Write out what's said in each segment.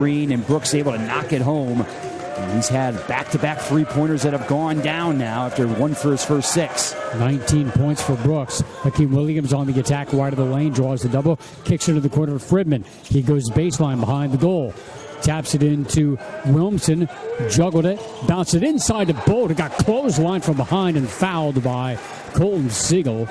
Green, and Brooks able to knock it home. And he's had back-to-back three-pointers that have gone down now after one for his first 6. 19 points for Brooks. Hakeem Williams on the attack wide of the lane, draws the double, kicks into the corner of Fridman. He goes baseline behind the goal. Taps it into Wilmson, juggled it, bounced it inside the Bolt. It got clotheslined from behind and fouled by Colton Siegel.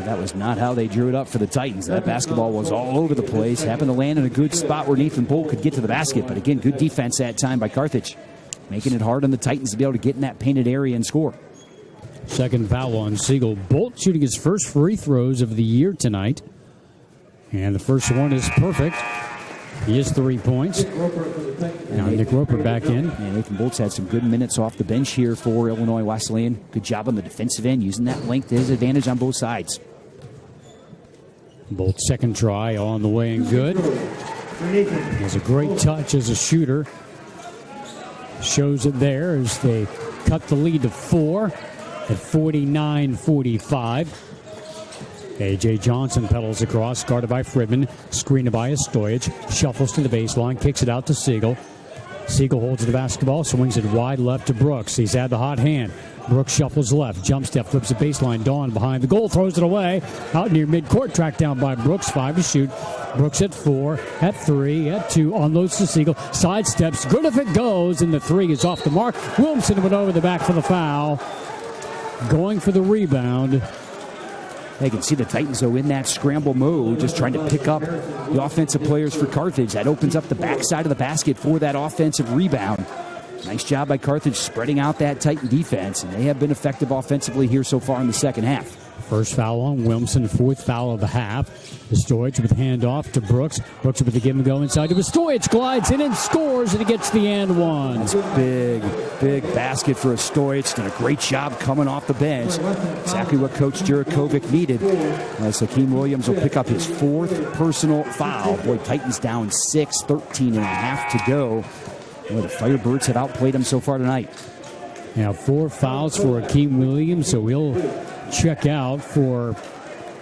That was not how they drew it up for the Titans. That basketball was all over the place. Happened to land in a good spot where Nathan Bolt could get to the basket. But again, good defense that time by Carthage, making it hard on the Titans to be able to get in that painted area and score. Second foul on Siegel. Bolt shooting his first free throws of the year tonight. And the first one is perfect. He is 3 points. Now Nick Roper back in. And Nathan Bolt's had some good minutes off the bench here for Illinois Wesleyan. Good job on the defensive end, using that length to his advantage on both sides. Bolt's second try on the way and good. He has a great touch as a shooter. Shows it there as they cut the lead to 4 at 49-45. A.J. Johnson pedals across, guarded by Fridman, screened by Stojic, shuffles to the baseline, kicks it out to Siegel. Siegel holds the basketball, swings it wide left to Brooks. He's had the hot hand. Brooks shuffles left, jump step, flips the baseline. Dawn behind the goal, throws it away. Out near midcourt, tracked down by Brooks, 5 to shoot. Brooks at 4, at 3, at 2, unloads to Siegel, sidesteps, good if it goes, and the 3 is off the mark. Wilmson went over the back for the foul. Going for the rebound. They can see the Titans, though, in that scramble mode, just trying to pick up the offensive players for Carthage. That opens up the backside of the basket for that offensive rebound. Nice job by Carthage spreading out that Titan defense, and they have been effective offensively here so far in the second half. First foul on Wilmson, 4th foul of the half. Stojic with handoff to Brooks. Brooks with the give and go inside to Stojic, glides in and scores, and he gets the and one. That's a big basket for Stojic. Done a great job coming off the bench. Exactly what Coach Jurakovic needed. Hakeem Williams will pick up his 4th personal foul. Boy, Titans down 6, 13 and a half to go. Boy, the Firebirds have outplayed them so far tonight. Now 4 fouls for Hakeem Williams, so he'll check out for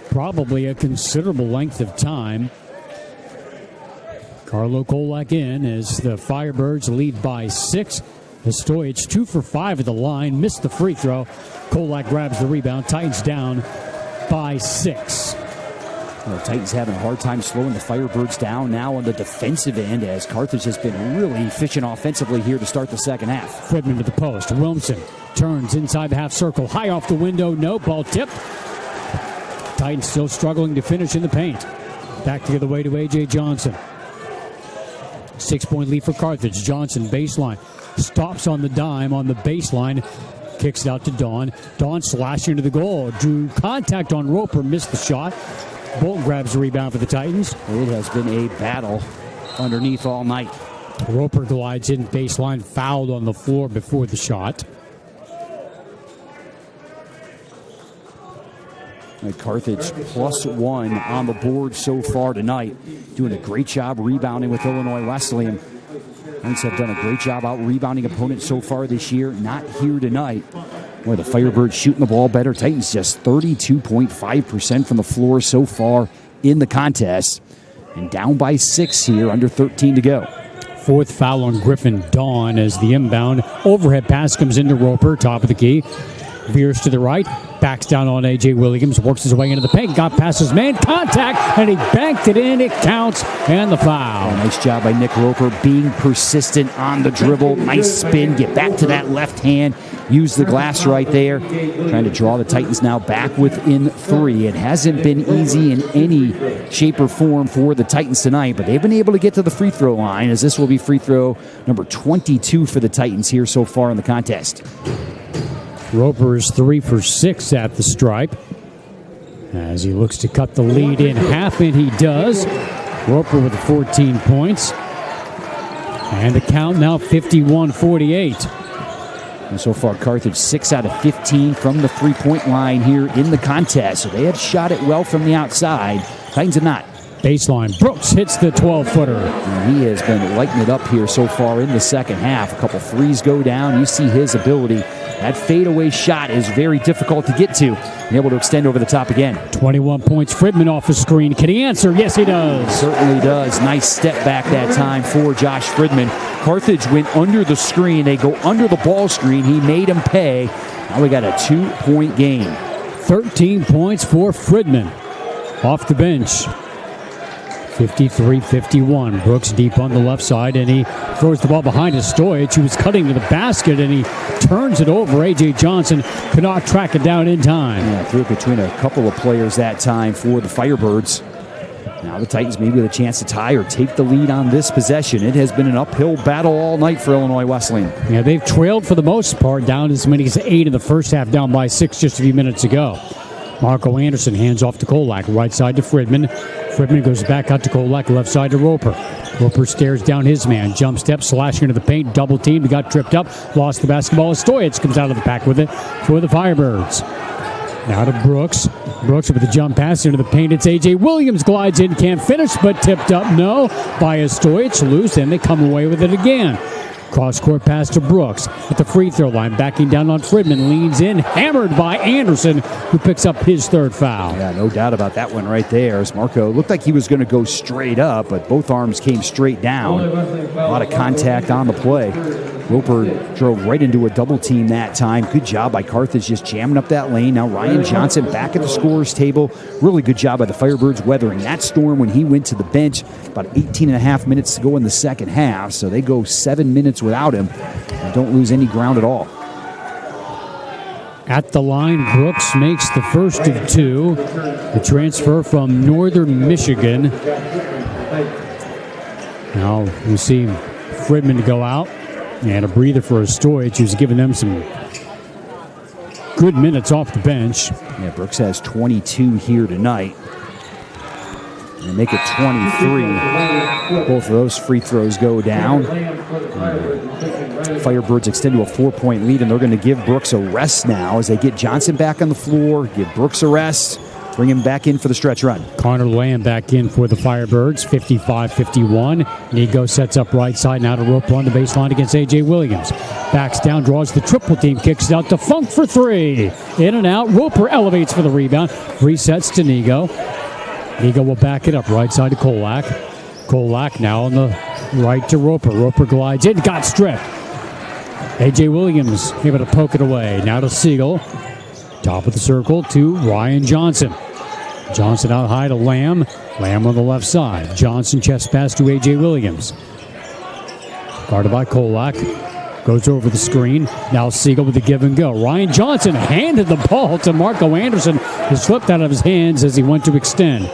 probably a considerable length of time. Carlo Kolak in as the Firebirds lead by 6. Stojic 2 for 5 at the line, missed the free throw. Kolak grabs the rebound. Titans down by 6. The Titans having a hard time slowing the Firebirds down now on the defensive end, as Carthage has been really efficient offensively here to start the second half. Fridman to the post. Wilmson turns inside the half circle. High off the window. No. Ball tipped. Titans still struggling to finish in the paint. Back the other way to A.J. Johnson. 6-point lead for Carthage. Johnson baseline. Stops on the dime on the baseline. Kicks it out to Dawn. Dawn slashing into the goal. Drew contact on Roper. Missed the shot. Bolton grabs the rebound for the Titans. It has been a battle underneath all night. Roper glides in baseline, fouled on the floor before the shot. Carthage +1 on the board so far tonight. Doing a great job rebounding with Illinois Wesleyan. Titans have done a great job out rebounding opponents so far this year. Not here tonight. Boy, the Firebirds shooting the ball better. Titans just 32.5% from the floor so far in the contest. And down by 6 here, under 13 to go. 4th foul on Griffin Dawn as the inbound overhead pass comes into Roper, top of the key. Veers to the right, backs down on A.J. Williams, works his way into the paint, got past his man, contact, and he banked it in, it counts, and the foul. Nice job by Nick Roper being persistent on the dribble. Nice spin, get back to that left hand, use the glass right there. Trying to draw the Titans now back within 3. It hasn't been easy in any shape or form for the Titans tonight, but they've been able to get to the free throw line, as this will be free throw number 22 for the Titans here so far in the contest. Roper is 3 for 6 at the stripe as he looks to cut the lead in half, and he does. Roper with 14 points. And the count now 51-48. And so far, Carthage 6 out of 15 from the three-point line here in the contest. So they have shot it well from the outside. Titans have not. Baseline. Brooks hits the 12-footer. And he has been lighting it up here so far in the second half. A couple threes go down. You see his ability That fadeaway shot is very difficult to get to and able to extend over the top again. 21 points. Fridman off the screen. Can he answer? Yes, he does. Certainly does. Nice step back that time for Josh Fridman. Carthage went under the screen. They go under the ball screen. He made him pay. Now we got a 2-point game. 13 points for Fridman. Off the bench. 53-51. Brooks deep on the left side, and he throws the ball behind his Stoyich, who was cutting to the basket, and he turns it over. A.J. Johnson could not track it down in time. Yeah, threw it between a couple of players that time for the Firebirds. Now the Titans maybe with a chance to tie or take the lead on this possession. It has been an uphill battle all night for Illinois Wesleyan. Yeah, they've trailed for the most part, down as many as 8 in the first half, down by 6 just a few minutes ago. Marco Anderson hands off to Kolak, right side to Fridman. Fridman goes back out to Kolak, left side to Roper. Roper stares down his man, jump step, slashing into the paint, double team. He got tripped up, lost the basketball. Stoyich comes out of the pack with it for the Firebirds. Now to Brooks. Brooks with the jump pass into the paint. It's A.J. Williams, glides in, can't finish, but tipped up, no, by a Stoyich, loose, and they come away with it again. Cross-court pass to Brooks at the free throw line, backing down on Fridman, leans in, hammered by Anderson, who picks up his third foul. Yeah, no doubt about that one right there. As Marco looked like he was going to go straight up, but both arms came straight down. A lot of contact on the play. Roper drove right into a double team that time. Good job by Carthage just jamming up that lane. Now Ryan Johnson back at the scorer's table. Really good job by the Firebirds weathering that storm when he went to the bench. About 18 and a half minutes to go in the second half, so they go 7 minutes without him and don't lose any ground at all. At the line, Brooks makes the first of 2. The transfer from Northern Michigan. Now we see Fridman go out. And a breather for Stoyich, who's giving them some good minutes off the bench. Yeah, Brooks has 22 here tonight. And make it 23. Both of those free throws go down. Firebirds extend to a 4-point lead, and they're going to give Brooks a rest now as they get Johnson back on the floor, give Brooks a rest, bring him back in for the stretch run. Connor Lamb back in for the Firebirds, 55-51. Nigo sets up right side, now to Roper on the baseline against A.J. Williams. Backs down, draws the triple team, kicks it out to Funk for 3. In and out, Roper elevates for the rebound, resets to Nigo. Nigo will back it up, right side to Kolak. Kolak now on the right to Roper. Roper glides in, got stripped. A.J. Williams able to poke it away. Now to Siegel. Top of the circle to Ryan Johnson. Johnson out high to Lamb. Lamb on the left side. Johnson chest pass to A.J. Williams. Guarded by Kolak. Goes over the screen. Now Siegel with the give and go. Ryan Johnson handed the ball to Marco Anderson. It slipped out of his hands as he went to extend.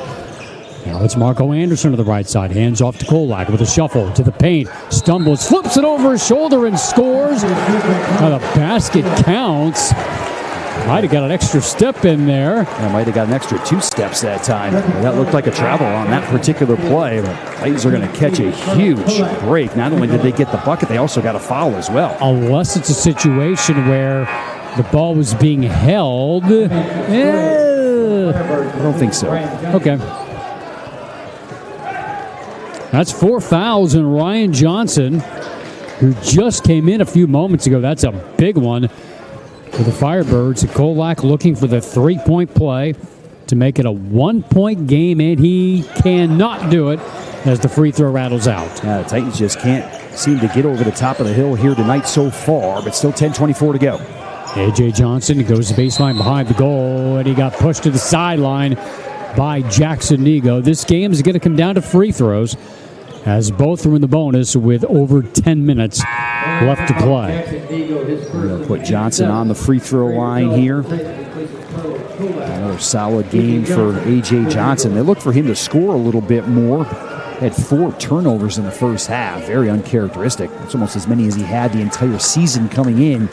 Now it's Marco Anderson to the right side. Hands off to Kolak with a shuffle to the paint. Stumbles, flips it over his shoulder and scores. Now the basket counts. Might have got an extra step in there. Yeah, might have got an extra 2 steps that time. That looked like a travel on that particular play, but Titans are going to catch a huge break. Not only did they get the bucket, they also got a foul as well. Unless it's a situation where the ball was being held. I don't think so. Okay. That's 4 fouls on Ryan Johnson, who just came in a few moments ago. That's a big one for the Firebirds. Kolak looking for the 3-point play to make it a 1-point game, and he cannot do it as the free throw rattles out. The Titans just can't seem to get over the top of the hill here tonight so far, but still 10:24 to go. A.J. Johnson goes to the baseline behind the goal, and he got pushed to the sideline by Jackson Nigo. This game is going to come down to free throws, as both are in the bonus with over 10 minutes left to play. We'll put Johnson on the free throw line here. Another solid game for A.J. Johnson. They look for him to score a little bit more. Had 4 turnovers in the first half. Very uncharacteristic. It's almost as many as he had the entire season coming in.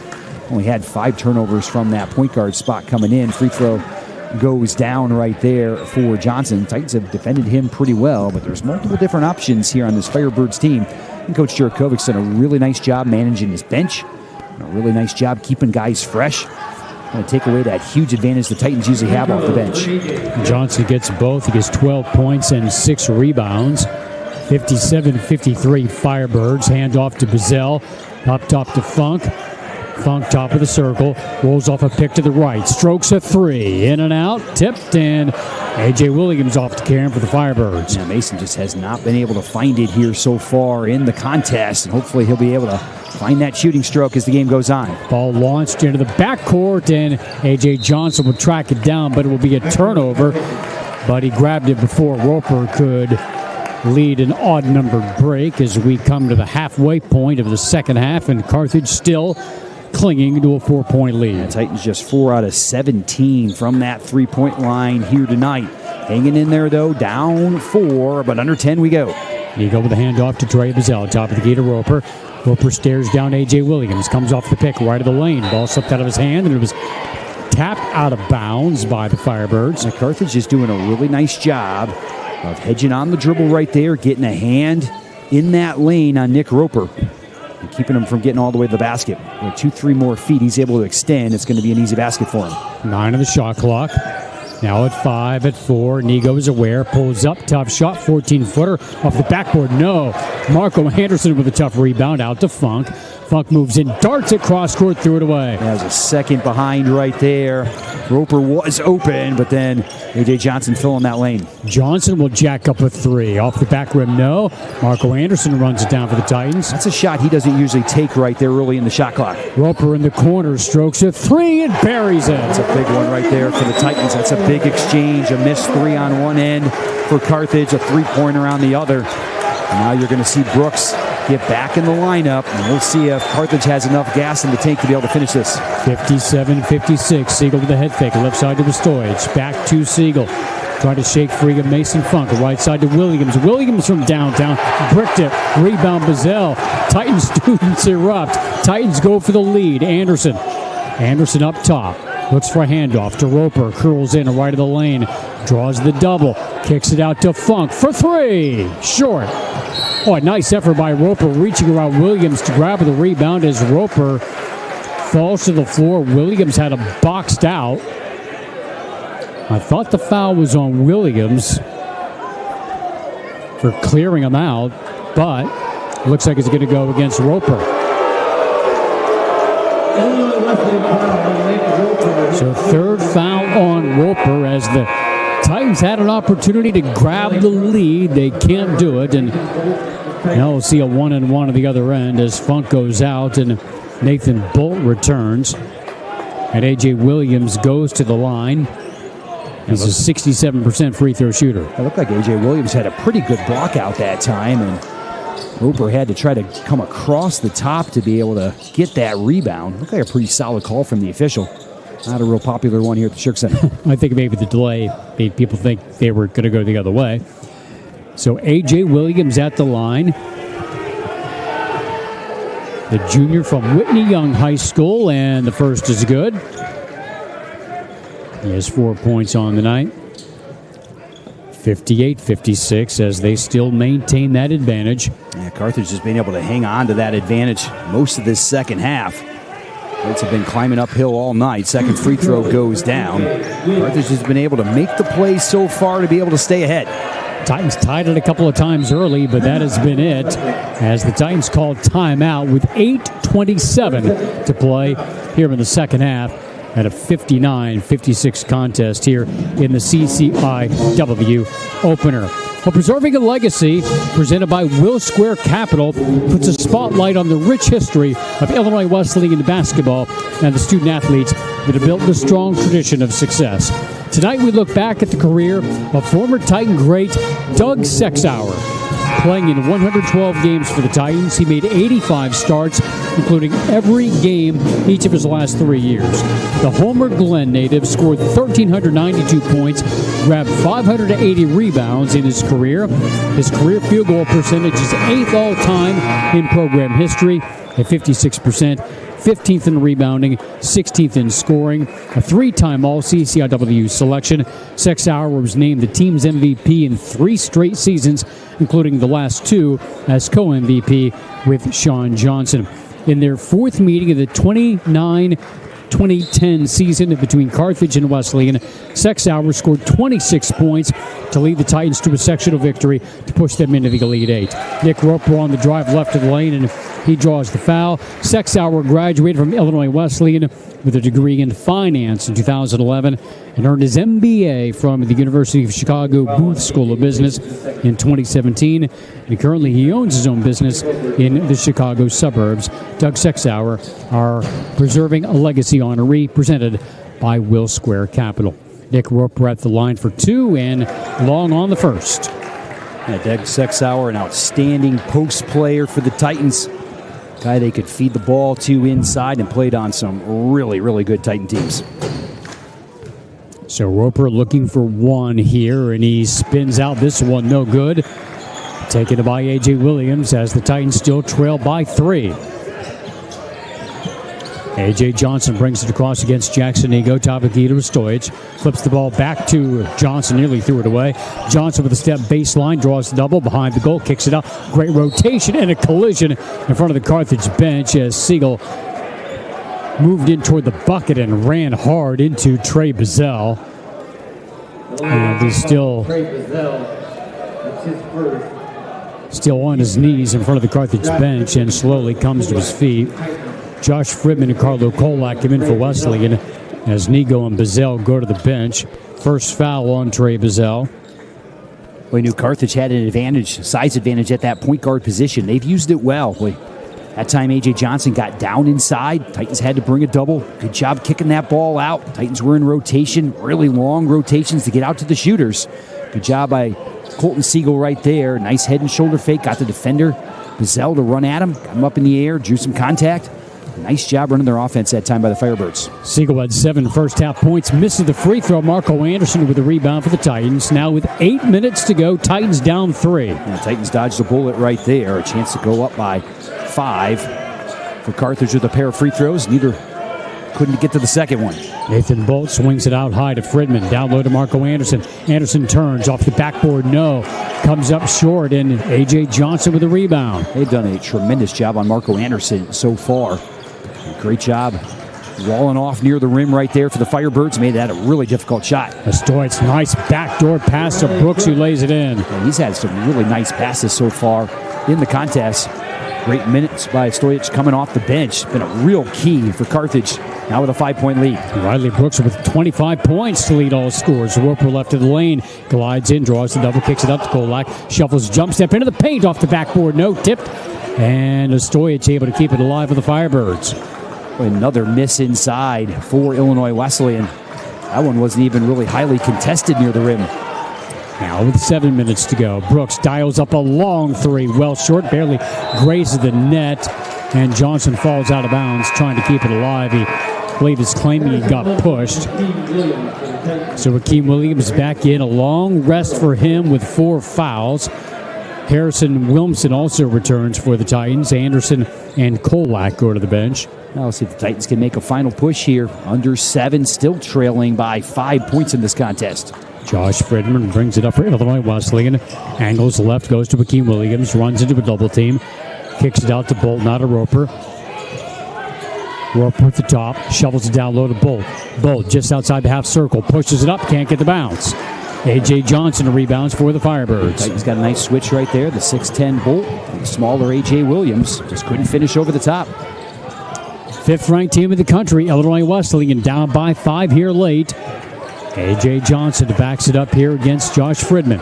Only had 5 turnovers from that point guard spot coming in. Free throw goes down right there for Johnson. Titans have defended him pretty well, but there's multiple different options here on this Firebirds team. And Coach Jurakovic's done a really nice job managing his bench. A really nice job keeping guys fresh. Going to take away that huge advantage the Titans usually have off the bench. Johnson gets both. He gets 12 points and 6 rebounds. 57-53 Firebirds. Hand off to Bazell. Up top to Funk. Funk, top of the circle, rolls off a pick to the right, strokes a three, in and out, tipped, and A.J. Williams off to Karen for the Firebirds. Yeah, Mason just has not been able to find it here so far in the contest, and hopefully he'll be able to find that shooting stroke as the game goes on. Ball launched into the backcourt, and A.J. Johnson will track it down, but it will be a turnover. But he grabbed it before Roper could lead an odd-numbered break as we come to the halfway point of the second half, and Carthage still clinging to a 4-point lead. Yeah, Titans just 4 out of 17 from that three-point line here tonight. Hanging in there, though, down 4, but under 10 we go. Eagle with a handoff to Trey Bazell, top of the key to Roper. Roper stares down A.J. Williams, comes off the pick right of the lane. Ball slipped out of his hand, and it was tapped out of bounds by the Firebirds. Now, Carthage is doing a really nice job of hedging on the dribble right there, getting a hand in that lane on Nick Roper and keeping him from getting all the way to the basket. With 2-3 more feet, he's able to extend. It's going to be an easy basket for him. 9 on the shot clock. Now at 5, at 4. Nego is aware, pulls up, tough shot, 14-footer off the backboard. No. Marco Anderson with a tough rebound out to Funk. Funk moves in, darts it cross court, threw it away. That was a second behind right there. Roper was open, but then A.J. Johnson filling that lane. Johnson will jack up a 3. Off the back rim, no. Marco Anderson runs it down for the Titans. That's a shot he doesn't usually take right there early in the shot clock. Roper in the corner, strokes a 3 and buries it. That's a big one right there for the Titans. That's a big exchange. A missed 3 on one end for Carthage, a 3-pointer on the other. And now you're going to see Brooks get back in the lineup, and we'll see if Carthage has enough gas in the tank to be able to finish this. 57-56. Siegel with the head fake, left side to Stoyage. Back to Siegel. Trying to shake free of Mason Funk. Right side to Williams. Williams from downtown. Bricked it. Rebound Bazell. Titans students erupt. Titans go for the lead. Anderson. Anderson up top. Looks for a handoff to Roper. Curls in right of the lane. Draws the double. Kicks it out to Funk for 3. Short. Oh, a nice effort by Roper reaching around Williams to grab the rebound as Roper falls to the floor. Williams had him boxed out. I thought the foul was on Williams for clearing him out, but looks like it's going to go against Roper. So third foul on Roper as the Titans had an opportunity to grab the lead. They can't do it, and now we'll see a 1-and-1 at the other end as Funk goes out and Nathan Bolt returns. And A.J. Williams goes to the line. He's a 67% free throw shooter. It looked like A.J. Williams had a pretty good block out that time, and Roper had to try to come across the top to be able to get that rebound. Looked like a pretty solid call from the official. Not a real popular one here at the Shirk Center. I think maybe the delay made people think they were going to go the other way. So A.J. Williams at the line. The junior from Whitney Young High School, and the first is good. He has 4 points on the night. 58-56 as they still maintain that advantage. Yeah, Carthage has been able to hang on to that advantage most of this second half. Reds have been climbing uphill all night. Second free throw goes down. Carthage has been able to make the play so far to be able to stay ahead. Titans tied it a couple of times early, but that has been it as the Titans called timeout with 8:27 to play here in the second half at a 59-56 contest here in the CCIW opener. Well, preserving a legacy presented by Will Square Capital puts a spotlight on the rich history of Illinois Wesleyan basketball and the student athletes that have built a strong tradition of success. Tonight we look back at the career of former Titan great Doug Sexauer. Playing in 112 games for the Titans, he made 85 starts, including every game each of his last 3 years. The Homer Glen native scored 1,392 points, grabbed 580 rebounds in his career. His career field goal percentage is 8th all-time in program history at 56%. 15th in rebounding, 16th in scoring, a 3-time All-CCIW selection. Sexauer was named the team's MVP in 3 straight seasons, including the last 2 as co-MVP with Sean Johnson. In their 4th meeting of the 2010 season between Carthage and Wesleyan, Sexauer scored 26 points to lead the Titans to a sectional victory to push them into the Elite 8. Nick Roper on the drive left of the lane and He draws the foul. Sexauer graduated from Illinois Wesleyan with a degree in finance in 2011 and earned his MBA from the University of Chicago Booth School of Business in 2017. And currently he owns his own business in the Chicago suburbs. Doug Sexauer, our Preserving a Legacy honoree, presented by Will Square Capital. Nick Roper at the line for two and long on the first. Yeah, Doug Sexauer, an outstanding post player for the Titans. Guy they could feed the ball to inside and played on some really, really good Titan teams. So Roper looking for one here, and he spins out this one, no good. Taken by A.J. Williams as the Titans still trail by 3. A.J. Johnson brings it across against Jackson Ego. Top of key to Stojic. Flips the ball back to Johnson. Nearly threw it away. Johnson with a step baseline. Draws the double behind the goal. Kicks it out. Great rotation and a collision in front of the Carthage bench as Siegel moved in toward the bucket and ran hard into Trey Bazell. And he's still on his knees in front of the Carthage bench and slowly comes to his feet. Josh Fridman and Carlo Kolak come in for Wesleyan as Nego and Bazell go to the bench. First foul on Trey Bazell. We knew Carthage had an advantage, size advantage at that point guard position. They've used it well. That time A.J. Johnson got down inside. Titans had to bring a double. Good job kicking that ball out. Titans were in rotation, really long rotations to get out to the shooters. Good job by Colton Siegel right there. Nice head and shoulder fake. Got the defender, Bazell, to run at him. Got him up in the air, drew some contact. Nice job running their offense that time by the Firebirds. Siegel had 7 first-half points. Misses the free throw. Marco Anderson with a rebound for the Titans. Now with 8 minutes to go, Titans down 3. Yeah, Titans dodged a bullet right there. A chance to go up by 5 for Carthage with a pair of free throws. Neither couldn't get to the second one. Nathan Bolt swings it out high to Fridman. Down low to Marco Anderson. Anderson turns off the backboard. No. Comes up short, and A.J. Johnson with a rebound. They've done a tremendous job on Marco Anderson so far. Great job walling off near the rim right there for the Firebirds. Made that a really difficult shot. Stojic, nice backdoor pass to Brooks, who lays it in. And he's had some really nice passes so far in the contest. Great minutes by Stojic coming off the bench. Been a real key for Carthage. Now with a 5-point lead. Riley Brooks with 25 points to lead all scores. Roper left of the lane. Glides in, draws the double, kicks it up to Kolak. Shuffles, jump step into the paint off the backboard. No, tipped. And Stojic able to keep it alive for the Firebirds. Another miss inside for Illinois Wesleyan. That one wasn't even really highly contested near the rim. Now with 7 minutes to go, Brooks dials up a long 3. Well short, barely grazes the net. And Johnson falls out of bounds trying to keep it alive. He believe is claiming he got pushed. So Hakeem Williams back in. A long rest for him with 4 fouls. Harrison Wilmson also returns for the Titans. Anderson and Kolak go to the bench. Now let's see if the Titans can make a final push here. Under 7, still trailing by 5 points in this contest. Josh Fridman brings it up for Illinois Wesleyan. Angles left, goes to Hakeem Williams. Runs into a double team. Kicks it out to Bolt, not a Roper. Roper at the top. Shovels it down low to Bolt. Bolt just outside the half circle. Pushes it up, can't get the bounce. A.J. Johnson rebounds for the Firebirds. Titans got a nice switch right there. The 6'10 Bolt. The smaller A.J. Williams just couldn't finish over the top. 5th-ranked team in the country, Illinois Wesleyan, down by 5 here late. A.J. Johnson backs it up here against Josh Fridman.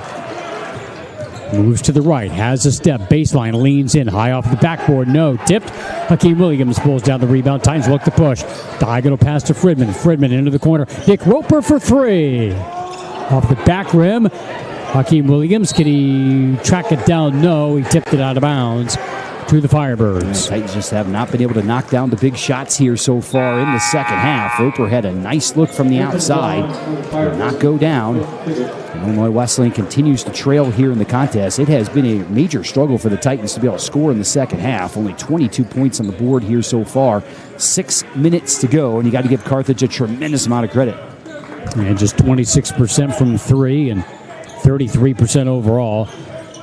Moves to the right, has a step, baseline, leans in, high off the backboard, no, tipped. Hakeem Williams pulls down the rebound, Titans look to push. Diagonal pass to Fridman, Fridman into the corner. Nick Roper for 3. Off the back rim, Hakeem Williams, can he track it down? No, he tipped it out of bounds to the Firebirds. Titans just have not been able to knock down the big shots here so far in the second half. Roper had a nice look from the outside. Did not go down. And Illinois Wesleyan continues to trail here in the contest. It has been a major struggle for the Titans to be able to score in the second half. Only 22 points on the board here so far. 6 minutes to go, and you got to give Carthage a tremendous amount of credit. And just 26% from 3 and 33% overall.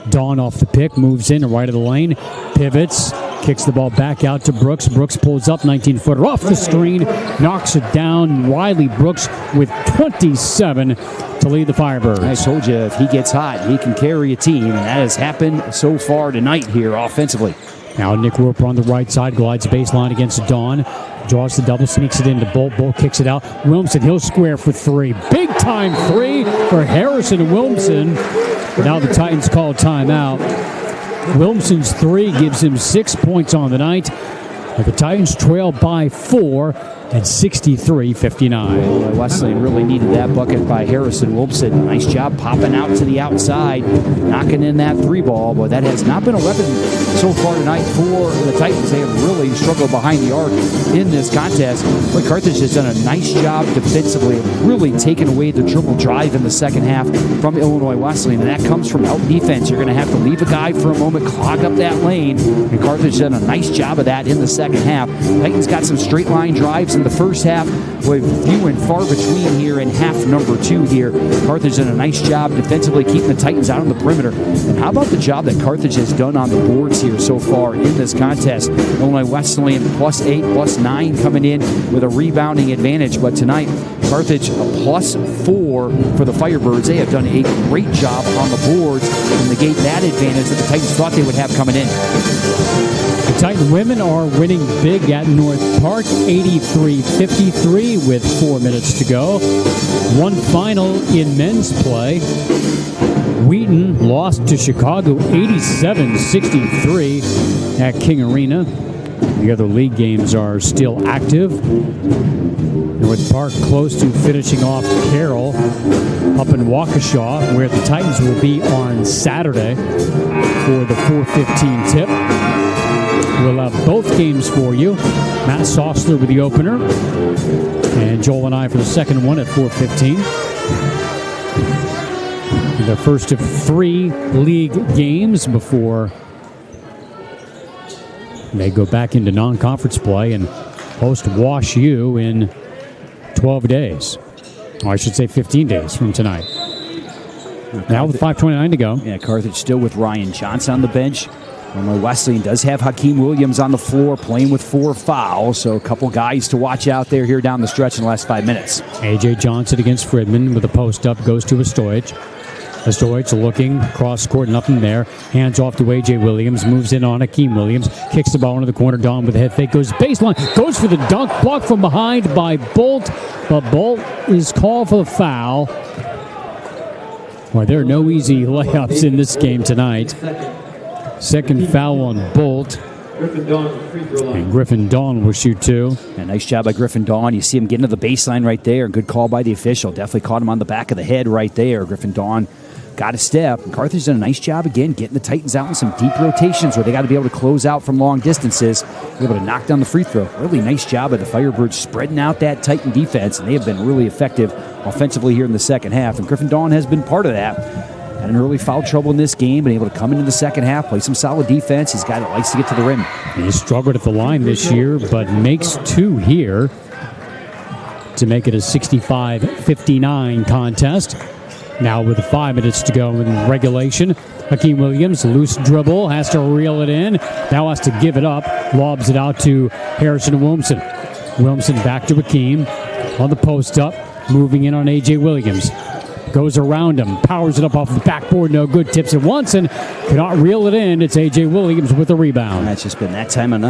Dawn off the pick, moves in right of the lane, pivots, kicks the ball back out to Brooks. Brooks pulls up, 19-footer off the screen, knocks it down. Riley Brooks with 27 to lead the Firebirds. I told you, if he gets hot, he can carry a team, and that has happened so far tonight here offensively. Now Nick Roper on the right side, glides baseline against Dawn. Draws the double, sneaks it into Bolt. Bolt kicks it out. Williamson, he'll square for three. Big time three for Harrison Williamson. Now the Titans call timeout. Williamson's three gives him 6 points on the night. And the Titans trail by 4 at 63-59. Wesleyan really needed that bucket by Harrison Williamson. Nice job popping out to the outside, knocking in that three ball. But that has not been a weapon so far tonight for the Titans. They have really struggled behind the arc in this contest. But Carthage has done a nice job defensively, really taking away the triple drive in the second half from Illinois Wesleyan. And that comes from out defense. You're going to have to leave a guy for a moment, clog up that lane. And Carthage has done a nice job of that in the second half. Titans got some straight line drives in the first half, with few and far between here in half number 2 here. Carthage done a nice job defensively keeping the Titans out on the perimeter. And how about the job that Carthage has done on the boards here so far in this contest? Illinois Wesleyan +8, +9 coming in with a rebounding advantage. But tonight, Carthage a +4 for the Firebirds. They have done a great job on the boards to negate that advantage that the Titans thought they would have coming in. The Titan women are winning big at North Park, 83-53 with 4 minutes to go. One final in men's play. Wheaton lost to Chicago 87-63 at King Arena. The other league games are still active. North Park close to finishing off Carroll up in Waukesha, where the Titans will be on Saturday for the 4:15 tip. We'll have both games for you. Matt Sossler with the opener, and Joel and I for the second one at 4:15. The first of 3 league games before they go back into non-conference play and host Wash U in 12 days. Or I should say 15 days from tonight. Now with 5:29 to go. Yeah, Carthage still with Ryan Johnson on the bench. Illinois Wesleyan does have Hakeem Williams on the floor playing with 4 fouls, so a couple guys to watch out there here down the stretch in the last 5 minutes. A.J. Johnson against Fridman with a post-up, goes to Stoich. Stoich looking, cross-court, nothing there. Hands off to A.J. Williams, moves in on Hakeem Williams, kicks the ball into the corner. Don with a head fake, goes baseline, goes for the dunk, blocked from behind by Bolt, but Bolt is called for the foul. Well, there are no easy layups in this game tonight. Second foul on Bolt. And Griffin Dawn will shoot 2. A nice job by Griffin Dawn. You see him getting to the baseline right there. Good call by the official. Definitely caught him on the back of the head right there. Griffin Dawn got a step. And Carthage done a nice job again getting the Titans out in some deep rotations where they got to be able to close out from long distances, be able to knock down the free throw. Really nice job of the Firebirds spreading out that Titan defense, and they have been really effective offensively here in the second half. And Griffin Dawn has been part of that. Had an early foul trouble in this game, been able to come into the second half, play some solid defense. He's a guy that likes to get to the rim. He struggled at the line this year, but makes 2 here to make it a 65-59 contest. Now with 5 minutes to go in regulation, Hakeem Williams, loose dribble, has to reel it in. Now has to give it up, lobs it out to Harrison Williamson. Williamson back to Hakeem on the post up, moving in on A.J. Williams. Goes around him, powers it up off the backboard, no good, tips it once and cannot reel it in. It's A.J. Williams with the rebound. That's just been that type of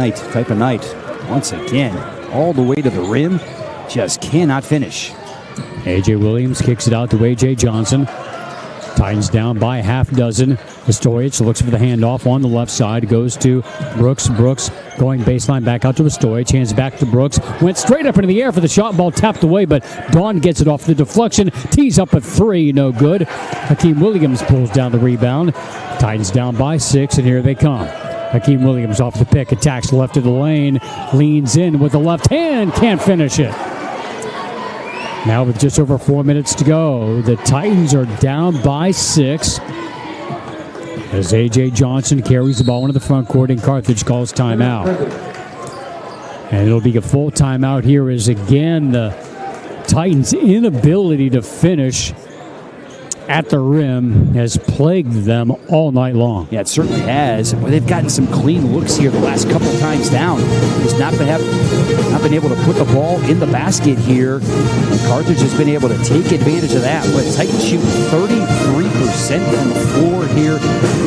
night. Once again, all the way to the rim, just cannot finish. A.J. Williams kicks it out to A.J. Johnson. Titans down by a half dozen. Stoich looks for the handoff on the left side. Goes to Brooks. Brooks going baseline back out to Stoich. Hands back to Brooks. Went straight up into the air for the shot. Ball tapped away, but Dawn gets it off the deflection. Tees up a 3. No good. Hakeem Williams pulls down the rebound. Titans down by 6, and here they come. Hakeem Williams off the pick. Attacks left of the lane. Leans in with the left hand. Can't finish it. Now with just over 4 minutes to go, the Titans are down by 6 as A.J. Johnson carries the ball into the front court and Carthage calls timeout. And it'll be a full timeout here as, again, the Titans' inability to finish at the rim has plagued them all night long. Yeah, it certainly has. Well, they've gotten some clean looks here the last couple times down. He's not been able to put the ball in the basket here. And Carthage has been able to take advantage of that. But Titans shoot 33% from the floor here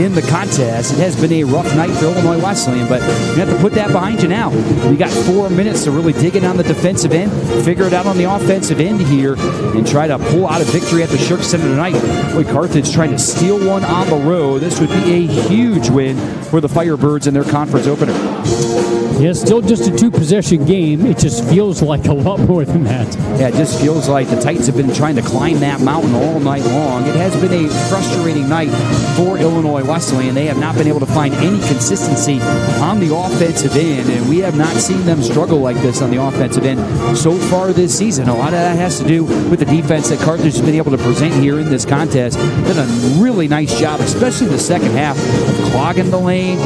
in the contest. It has been a rough night for Illinois Wesleyan, but you have to put that behind you now. We got 4 minutes to really dig in on the defensive end, figure it out on the offensive end here, and try to pull out a victory at the Shirk Center tonight. Boy, Carthage trying to steal one on the road. This would be a huge win for the Firebirds in their conference opener. Yeah, still just a 2-possession game. It just feels like a lot more than that. Yeah, it just feels like the Titans have been trying to climb that mountain all night long. It has been a frustrating night for Illinois Wesleyan. They have not been able to find any consistency on the offensive end, and we have not seen them struggle like this on the offensive end so far this season. A lot of that has to do with the defense that Carthage has been able to present here in this contest. Done a really nice job, especially in the second half, of clogging the lane,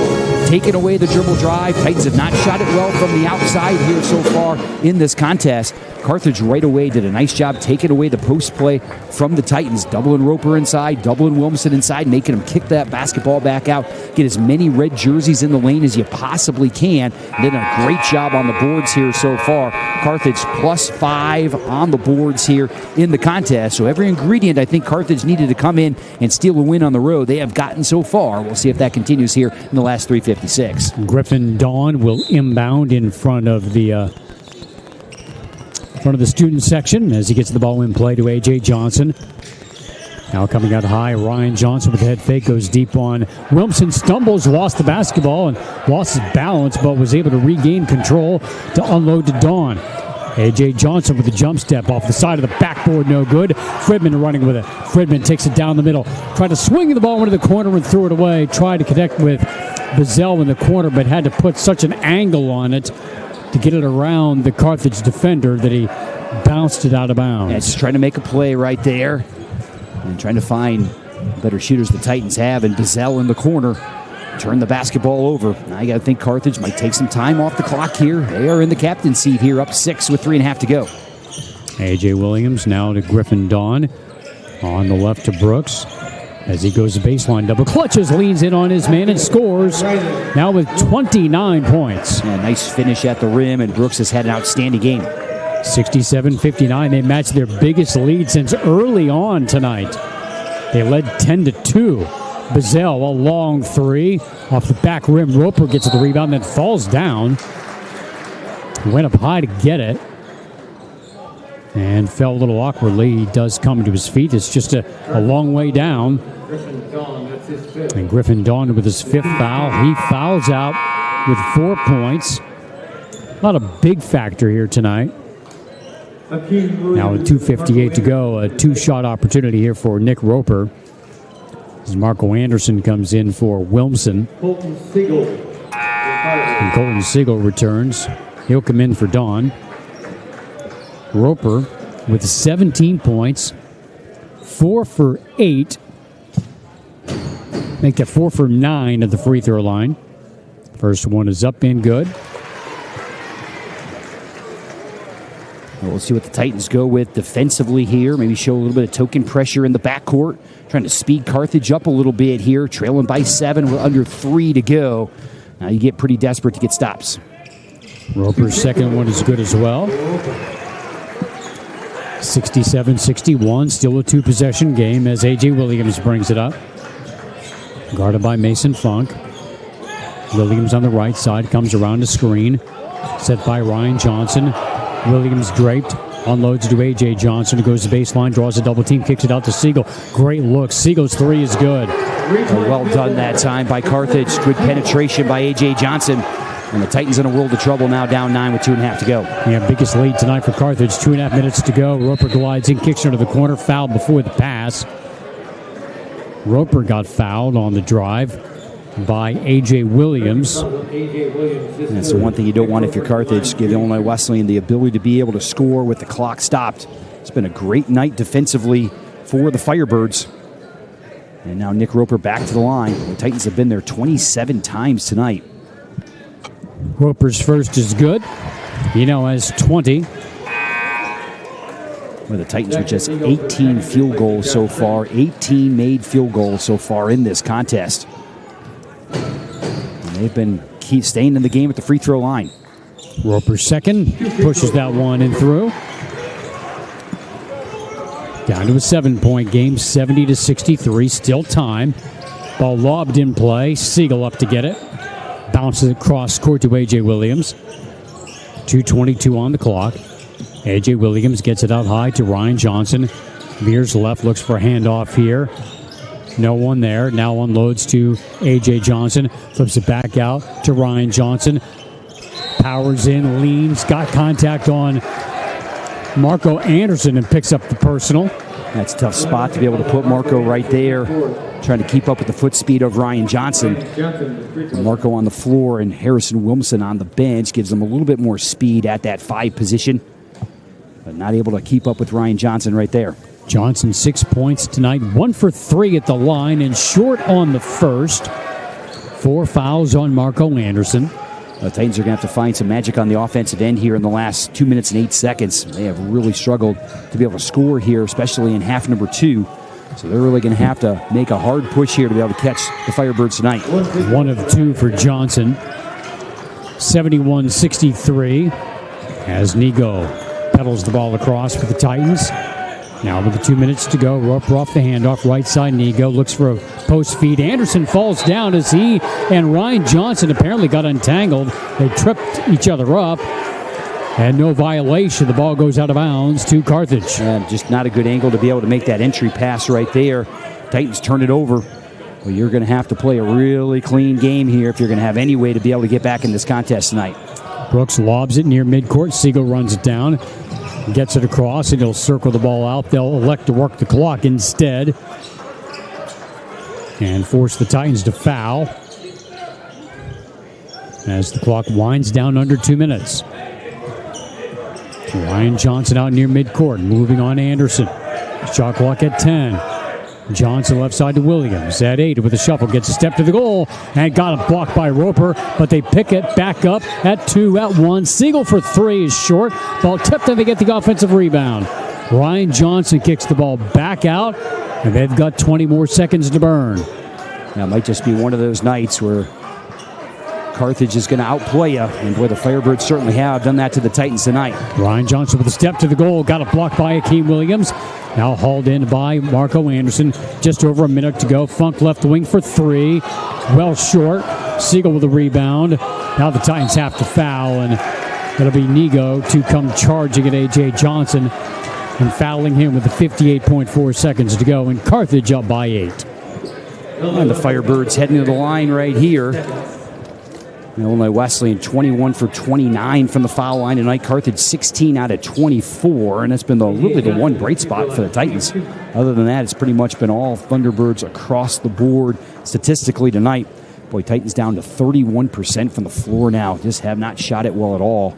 taking away the dribble drive. Titans have not shot it well from the outside here so far in this contest. Carthage right away did a nice job taking away the post play from the Titans, doubling Roper inside, doubling Williamson inside, making them kick that basketball back out, get as many red jerseys in the lane as you possibly can. And did a great job on the boards here so far. Carthage +5 on the boards here in the contest. So every ingredient I think Carthage needed to come in and steal a win on the road, they have gotten so far. We'll see if that continues here in the last 3:56. Griffin Dawn will inbound in front of the student section as he gets the ball in play to A.J. Johnson. Now coming out high, Ryan Johnson with the head fake goes deep on Williamson, stumbles, lost the basketball and lost his balance, but was able to regain control to unload to Dawn. A.J. Johnson with the jump step off the side of the backboard, no good. Fridman running with it. Fridman takes it down the middle. Tried to swing the ball into the corner and threw it away. Tried to connect with Bazell in the corner, but had to put such an angle on it to get it around the Carthage defender that he bounced it out of bounds. Yeah, just trying to make a play right there and trying to find better shooters the Titans have, and Bazell in the corner turn the basketball over. Now you got to think Carthage might take some time off the clock here. They are in the captain's seat here, up 6 with 3.5 to go. A.J. Williams now to Griffin Dawn. On the left to Brooks. As he goes to baseline, double clutches, leans in on his man and scores. Now with 29 points. Yeah, nice finish at the rim, and Brooks has had an outstanding game. 67-59. They matched their biggest lead since early on tonight. They led 10-2. Bazell, a long three. Off the back rim, Roper gets the rebound, then falls down. Went up high to get it. And fell a little awkwardly. He does come to his feet. It's just a long way down. And Griffin Dawn with his 5th foul. He fouls out with 4 points. Not a big factor here tonight. Now with 2:58 to go, a 2-shot opportunity here for Nick Roper. As Marco Anderson comes in for Wilmson. And Colton Siegel returns. He'll come in for Dawn. Roper with 17 points, 4 for 8. Make that 4 for 9 at the free throw line. First one is up and good. Well, we'll see what the Titans go with defensively here. Maybe show a little bit of token pressure in the backcourt. Trying to speed Carthage up a little bit here. Trailing by 7 with under 3 to go. Now you get pretty desperate to get stops. Roper's second one is good as well. 67-61, still a 2-possession game as A.J. Williams brings it up. Guarded by Mason Funk. Williams on the right side, comes around the screen. Set by Ryan Johnson. Williams draped, unloads to A.J. Johnson, who goes to baseline, draws a double team, kicks it out to Siegel. Great look. Siegel's 3 is good. Well done that time by Carthage. Good penetration by A.J. Johnson. And the Titans in a world of trouble now, down 9 with 2.5 to go. Yeah, biggest lead tonight for Carthage. 2.5 minutes to go. Roper glides in, kicks into the corner, fouled before the pass. Roper got fouled on the drive by A.J. Williams. That's the one thing you don't want if you're Carthage. Give Illinois Wesleyan the ability to be able to score with the clock stopped. It's been a great night defensively for the Firebirds. And now Nick Roper back to the line. The Titans have been there 27 times tonight. Roper's first is good. He now has 20. Well, the Titans with just 18 field goals so far. 18 made field goals so far in this contest. And they've been staying in the game at the free throw line. Roper's second. Pushes that one in through. Down to a 7-point game, 70-63, still time. Ball lobbed in play. Siegel up to get it. Bounces across court to A.J. Williams. 2:22 on the clock. A.J. Williams gets it out high to Ryan Johnson. Veers left, looks for a handoff here. No one there. Now unloads to A.J. Johnson. Flips it back out to Ryan Johnson. Powers in, leans, got contact on Marco Anderson and picks up the personal. That's a tough spot to be able to put Marco right there, trying to keep up with the foot speed of Ryan Johnson. Marco on the floor and Harrison Wilmson on the bench gives them a little bit more speed at that 5 position, but not able to keep up with Ryan Johnson right there. Johnson 6 points tonight, 1 for 3 at the line and short on the first. 4 fouls on Marco Anderson. The Titans are going to have to find some magic on the offensive end here in the last 2 minutes and 8 seconds. They have really struggled to be able to score here, especially in half number 2. So they're really going to have to make a hard push here to be able to catch the Firebirds tonight. 1 of 2 for Johnson. 71-63 as Nigo pedals the ball across for the Titans. Now with the 2 minutes to go, Roper off the handoff, right side Nigo looks for a post feed. Anderson falls down as he and Ryan Johnson apparently got entangled. They tripped each other up. And no violation. The ball goes out of bounds to Carthage. Just not a good angle to be able to make that entry pass right there. Titans turn it over. Well, you're going to have to play a really clean game here if you're going to have any way to be able to get back in this contest tonight. Brooks lobs it near midcourt. Siegel runs it down. Gets it across, and he'll circle the ball out. They'll elect to work the clock instead and force the Titans to foul as the clock winds down under 2 minutes. Ryan Johnson out near midcourt, moving on Anderson. Shot clock at 10. Johnson left side to Williams at 8 with a shuffle, gets a step to the goal and got a block by Roper, but they pick it back up at 2, at 1. Siegel for 3 is short. Ball tipped and they get the offensive rebound. Ryan Johnson kicks the ball back out and they've got 20 more seconds to burn. Now it might just be one of those nights where Carthage is going to outplay you, and boy, the Firebirds certainly have done that to the Titans tonight. Ryan Johnson with a step to the goal, got a block by Akeem Williams. Now hauled in by Marco Anderson. Just over a minute to go. Funk left wing for 3. Well short. Siegel with a rebound. Now the Titans have to foul, and it'll be Nigo to come charging at A.J. Johnson and fouling him with the 58.4 seconds to go, and Carthage up by 8. And the Firebirds heading to the line right here. Illinois Wesleyan 21 for 29 from the foul line tonight. Carthage 16 out of 24, and that's been really the one bright spot for the Titans. Other than that, it's pretty much been all Thunderbirds across the board statistically tonight. Boy, Titans down to 31% from the floor now. Just have not shot it well at all.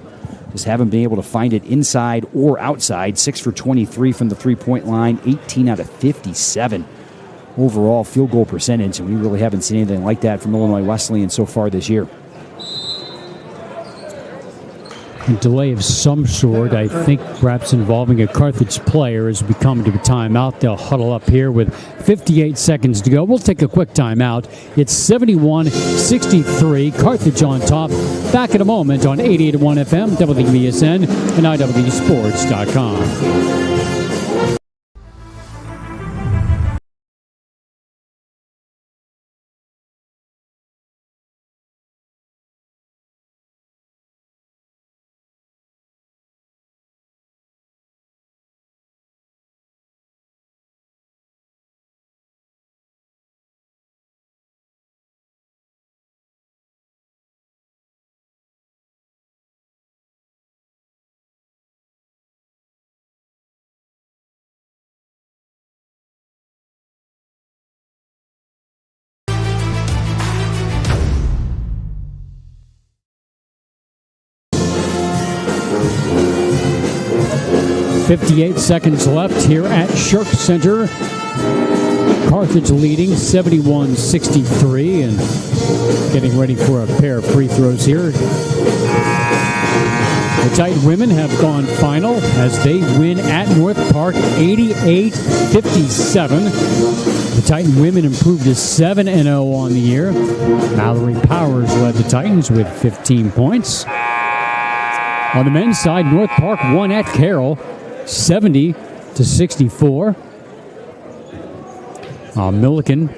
Just haven't been able to find it inside or outside. 6 for 23 from the three-point line, 18 out of 57. Overall field goal percentage, and we really haven't seen anything like that from Illinois Wesleyan so far this year. A delay of some sort, I think perhaps involving a Carthage player as we come to a timeout. They'll huddle up here with 58 seconds to go. We'll take a quick timeout. It's 71-63, Carthage on top. Back in a moment on 88.1 FM, WVSN, and IWsports.com. 58 seconds left here at Shirk Center. Carthage leading 71-63 and getting ready for a pair of free throws here. The Titan women have gone final as they win at North Park 88-57. The Titan women improved to 7-0 on the year. Mallory Powers led the Titans with 15 points. On the men's side, North Park won at Carroll 70 64. Milliken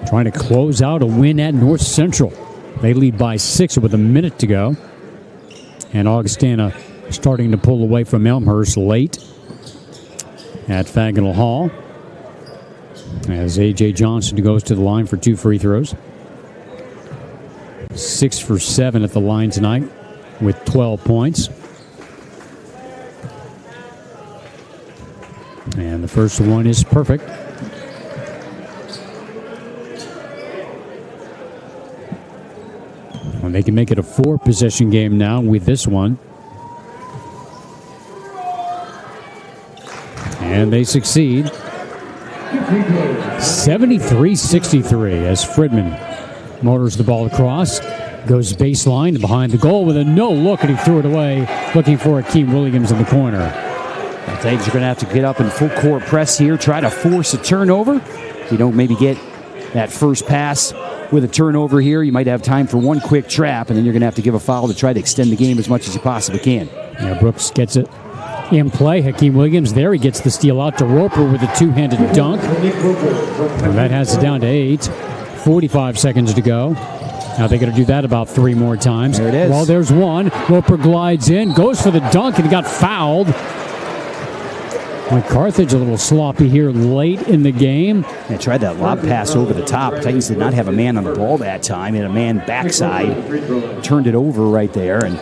trying to close out a win at North Central. They lead by 6 with a minute to go. And Augustana starting to pull away from Elmhurst late at Faginal Hall. As A.J. Johnson goes to the line for 2 free throws. 6 for 7 at the line tonight with 12 points. And the first one is perfect. And they can make it a 4-possession game now with this one. And they succeed. 73-63 as Fridman motors the ball across. Goes baseline behind the goal with a no look, and he threw it away, looking for Akeem Williams in the corner. The Titans are going to have to get up in full court press here, try to force a turnover. If you don't maybe get that first pass with a turnover here, you might have time for one quick trap, and then you're going to have to give a foul to try to extend the game as much as you possibly can. Yeah, Brooks gets it in play. Hakeem Williams there. He gets the steal out to Roper with a two-handed dunk. And that has it down to 8. 45 seconds to go. Now they're going to do that about 3 more times. There it is. Well, there's one. Roper glides in, goes for the dunk, and he got fouled. Carthage a little sloppy here late in the game. They tried that lob pass over the top. Titans did not have a man on the ball that time, and a man backside. Turned it over right there. And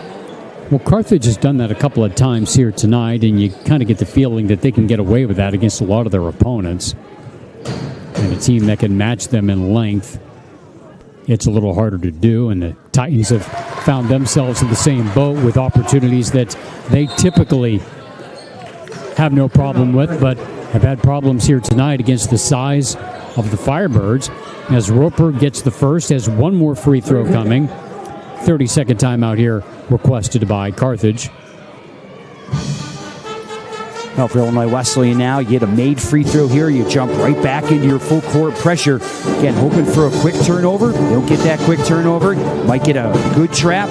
well, Carthage has done that a couple of times here tonight, and you kind of get the feeling that they can get away with that against a lot of their opponents. And a team that can match them in length, it's a little harder to do, and the Titans have found themselves in the same boat with opportunities that they typically have no problem with, but have had problems here tonight against the size of the Firebirds. As Roper gets the first, has one more free throw coming. 30-second timeout here requested by Carthage. Well, for Illinois Wesleyan now, you get a made free throw here. You jump right back into your full court pressure. Again, hoping for a quick turnover. You don't get that quick turnover. Might get a good trap.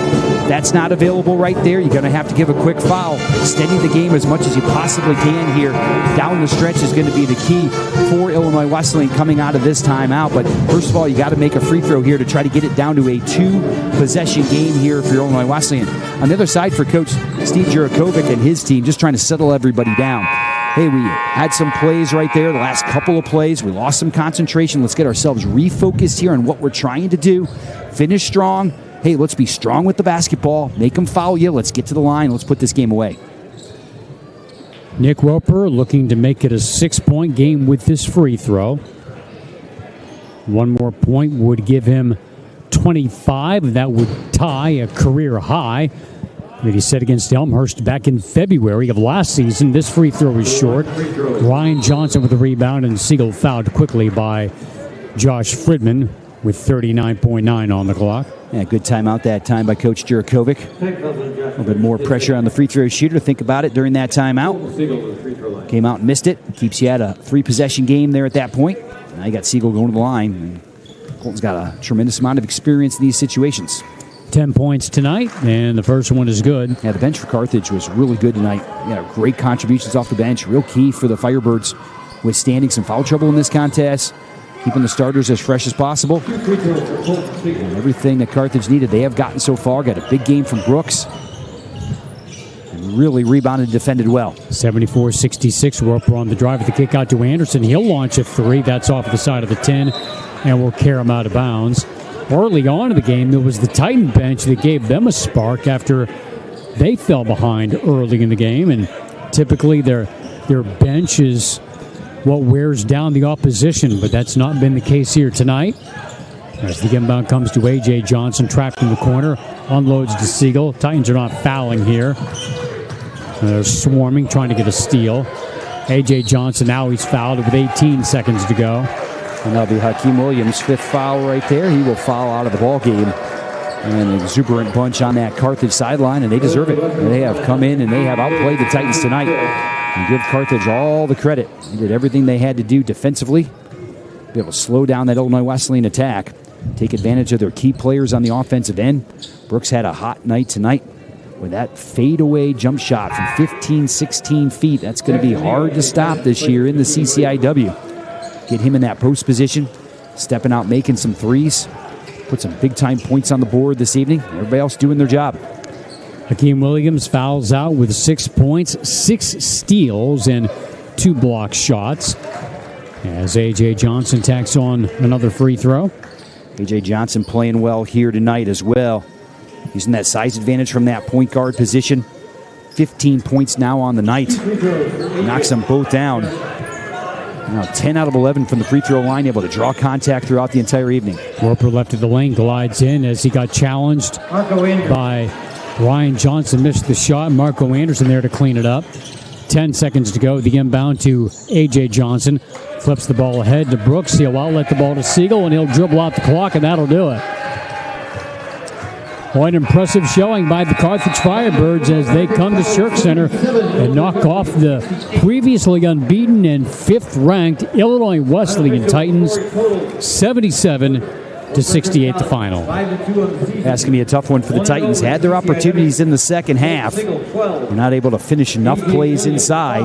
That's not available right there. You're going to have to give a quick foul. Steady the game as much as you possibly can here. Down the stretch is going to be the key for Illinois Wesleyan coming out of this timeout. But first of all, you got to make a free throw here to try to get it down to a 2-possession game here for Illinois Wesleyan. On the other side for Coach Steve Jurakovic and his team, just trying to settle everybody down. Hey, we had some plays right there, the last couple of plays. We lost some concentration. Let's get ourselves refocused here on what we're trying to do. Finish strong. Hey, let's be strong with the basketball. Make them foul you. Let's get to the line. Let's put this game away. Nick Roper looking to make it a 6-point game with this free throw. One more point would give him 25. That would tie a career high that he set against Elmhurst back in February of last season. This free throw is short. Ryan Johnson with the rebound, and Siegel fouled quickly by Josh Fridman with 39.9 on the clock. Yeah, good timeout that time by Coach Jurakovic. A little bit more pressure on the free throw shooter. Think about it during that timeout. Came out and missed it. Keeps you at a 3-possession game there at that point. Now you got Siegel going to the line. Colton's got a tremendous amount of experience in these situations. 10 points tonight, and the first one is good. Yeah, the bench for Carthage was really good tonight. Yeah, great contributions off the bench. Real key for the Firebirds withstanding some foul trouble in this contest, keeping the starters as fresh as possible. And everything that Carthage needed, they have gotten so far. Got a big game from Brooks. And really rebounded and defended well. 74-66, Roper on the drive with the kick out to Anderson. He'll launch a 3. That's off the side of the 10, and will carry him out of bounds. Early on in the game, it was the Titan bench that gave them a spark after they fell behind early in the game. And typically their bench is what wears down the opposition, but that's not been the case here tonight. As the inbound comes to A.J. Johnson, trapped in the corner, unloads to Siegel. Titans are not fouling here. They're swarming, trying to get a steal. A.J. Johnson, now he's fouled with 18 seconds to go. And that'll be Hakeem Williams' 5th foul right there. He will foul out of the ball game. And an exuberant bunch on that Carthage sideline, and they deserve it. They have come in and they have outplayed the Titans tonight. And give Carthage all the credit. They did everything they had to do defensively. Be able to slow down that Illinois Wesleyan attack. Take advantage of their key players on the offensive end. Brooks had a hot night tonight. with that fadeaway jump shot from 15, 16 feet. That's going to be hard to stop this year in the CCIW. Get him in that post position, stepping out, making some threes. Put some big-time points on the board this evening. Everybody else doing their job. Hakeem Williams fouls out with 6 points, 6 steals, and 2 block shots. As A.J. Johnson tacks on another free throw. A.J. Johnson playing well here tonight as well. Using that size advantage from that point guard position. 15 points now on the night. Knocks them both down. Now 10 out of 11 from the free throw line, able to draw contact throughout the entire evening. Roper left of the lane, glides in as he got challenged by Ryan Johnson. Missed the shot. Marco Anderson there to clean it up. 10 seconds to go. The inbound to A.J. Johnson. Flips the ball ahead to Brooks. He'll outlet the ball to Siegel, and he'll dribble out the clock, and that'll do it. An impressive showing by the Carthage Firebirds as they come to Shirk Center and knock off the previously unbeaten and 5th-ranked Illinois Wesleyan Titans, 77-68 the final. That's going to be a tough one for the Titans. Had their opportunities in the second half. They're not able to finish enough plays inside.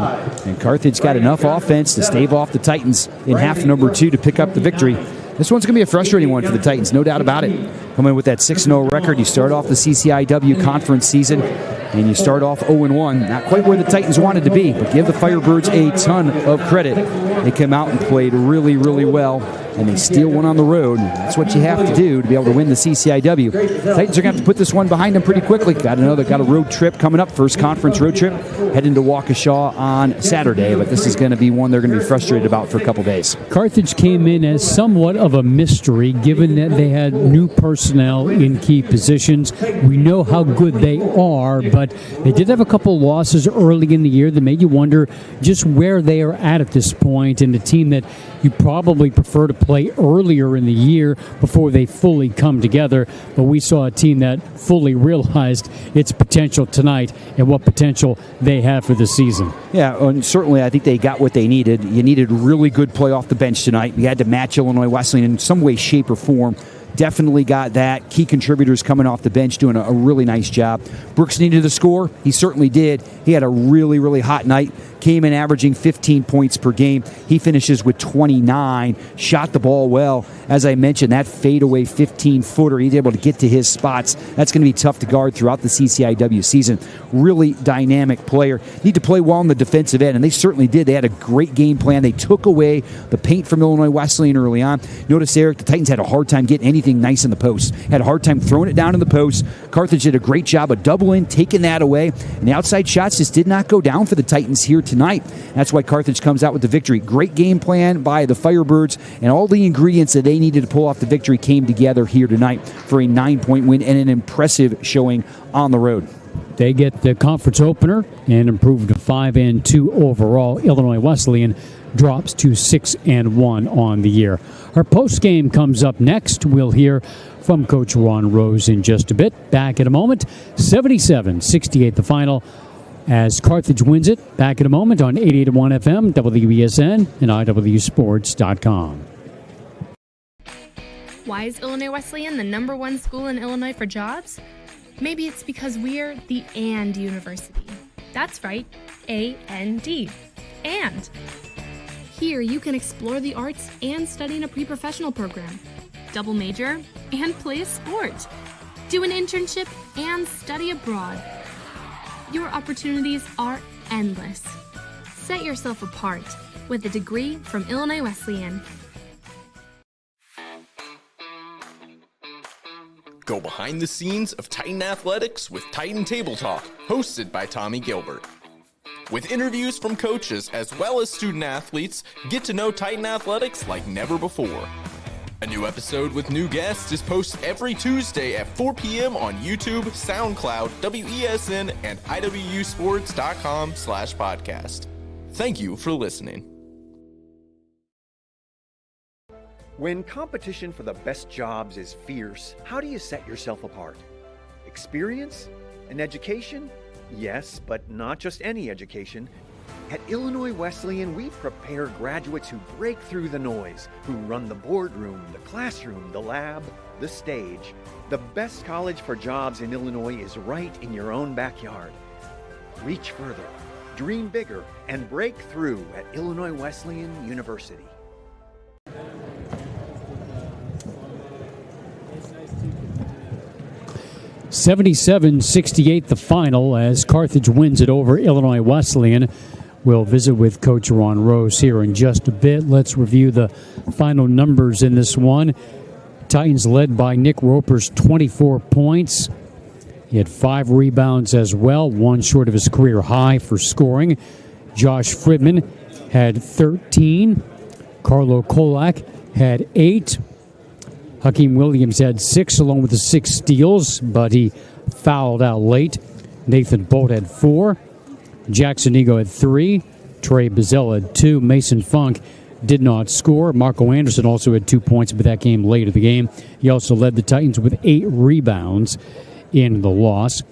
And Carthage got enough offense to stave off the Titans in half number 2 to pick up the victory. This one's going to be a frustrating one for the Titans, no doubt about it. Coming with that 6-0 record, you start off the CCIW conference season, and you start off 0-1. Not quite where the Titans wanted to be, but give the Firebirds a ton of credit. They came out and played really, really well, and they steal one on the road. That's what you have to do to be able to win the CCIW. The Titans are going to have to put this one behind them pretty quickly. Got a road trip coming up, first conference road trip, heading to Waukesha on Saturday, but this is going to be one they're going to be frustrated about for a couple days. Carthage came in as somewhat of a mystery, given that they had new personnel in key positions. We know how good they are, but they did have a couple losses early in the year that made you wonder just where they are at this point, and the team that you probably prefer to play earlier in the year before they fully come together. But we saw a team that fully realized its potential tonight and what potential they have for the season. Yeah, and certainly I think they got what they needed. You needed really good play off the bench tonight. You had to match Illinois Wesleyan in some way, shape, or form. Definitely got that. Key contributors coming off the bench doing a really nice job. Brooks needed to score. He certainly did. He had a really, really hot night. Came in averaging 15 points per game. He finishes with 29. Shot the ball well. As I mentioned, that fadeaway 15-footer, he's able to get to his spots. That's going to be tough to guard throughout the CCIW season. Really dynamic player. Need to play well on the defensive end, and they certainly did. They had a great game plan. They took away the paint from Illinois Wesleyan early on. Notice, Eric, the Titans had a hard time getting anything nice in the post. Had a hard time throwing it down in the post. Carthage did a great job of doubling, taking that away, and the outside shots just did not go down for the Titans here tonight. That's why Carthage comes out with the victory. Great game plan by the Firebirds, and all the ingredients that they needed to pull off the victory came together here tonight for a 9-point win and an impressive showing on the road. They get the conference opener and improve to 5-2 overall. Illinois Wesleyan drops to 6-1 on the year. Our post game comes up next. We'll hear from Coach Ron Rose in just a bit. Back in a moment. 77-68 the final as Carthage wins it. Back in a moment on 88.1 FM, WESN, and IWSports.com. Why is Illinois Wesleyan the #1 school in Illinois for jobs? Maybe it's because we're the AND University. That's right, A-N-D. And here you can explore the arts and study in a pre-professional program, double major, and play a sport, do an internship, and study abroad. Your opportunities are endless. Set yourself apart with a degree from Illinois Wesleyan. Go behind the scenes of Titan Athletics with Titan Table Talk, hosted by Tommy Gilbert. With interviews from coaches as well as student athletes, get to know Titan Athletics like never before. A new episode with new guests is posted every Tuesday at 4 p.m. on YouTube, SoundCloud, WESN, and IWSports.com/podcast. Thank you for listening. When competition for the best jobs is fierce, how do you set yourself apart? Experience? An education? Yes, but not just any education. At Illinois Wesleyan, we prepare graduates who break through the noise, who run the boardroom, the classroom, the lab, the stage. The best college for jobs in Illinois is right in your own backyard. Reach further, dream bigger, and break through at Illinois Wesleyan University. (77-68) the final as Carthage wins it over Illinois Wesleyan. We'll visit with Coach Ron Rose here in just a bit. Let's review the final numbers in this one. Titans led by Nick Roper's 24 points. He had 5 rebounds as well, one short of his career high for scoring. Josh Fridman had 13. Carlo Kolak had 8. Hakeem Williams had 6, along with the 6 steals, but he fouled out late. Nathan Bolt had 4. Jackson Ego had 3. Trey Bazell had 2. Mason Funk did not score. Marco Anderson also had 2 points, but that came late in the game. He also led the Titans with 8 rebounds in the loss.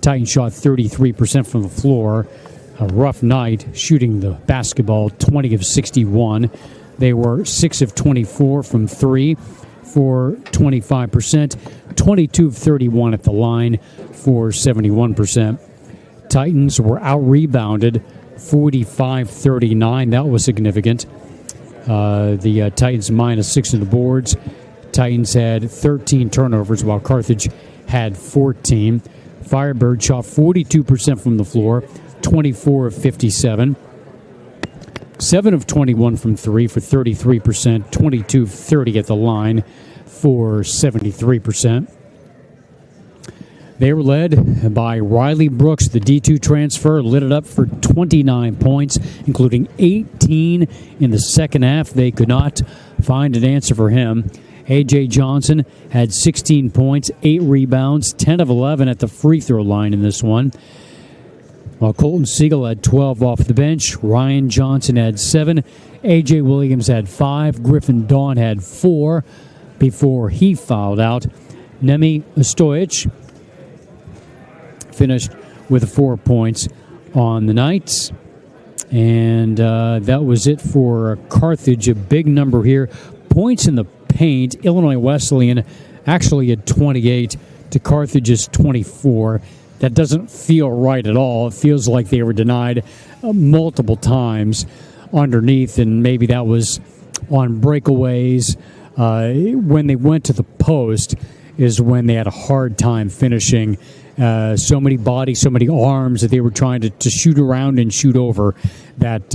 Titans shot 33% from the floor. A rough night shooting the basketball, 20 of 61. They were 6 of 24 from 3 for 25%, 22 of 31 at the line for 71%. Titans were out-rebounded 45-39. That was significant. The Titans minus 6 on the boards. Titans had 13 turnovers while Carthage had 14. Firebirds shot 42% from the floor, 24 of 57. 7 of 21 from 3 for 33%, 22 of 30 at the line for 73%. They were led by Riley Brooks, the D2 transfer, lit it up for 29 points, including 18 in the second half. They could not find an answer for him. A.J. Johnson had 16 points, 8 rebounds, 10 of 11 at the free throw line in this one. While Colton Siegel had 12 off the bench, Ryan Johnson had 7, A.J. Williams had 5, Griffin Dawn had 4 before he fouled out. Nemi Stojic finished with 4 points on the night. And that was it for Carthage. A big number here. Points in the paint. Illinois Wesleyan actually had 28 to Carthage's 24. That doesn't feel right at all. It feels like they were denied multiple times underneath, and maybe that was on breakaways. When they went to the post is when they had a hard time finishing. So many bodies, so many arms that they were trying to shoot around and shoot over that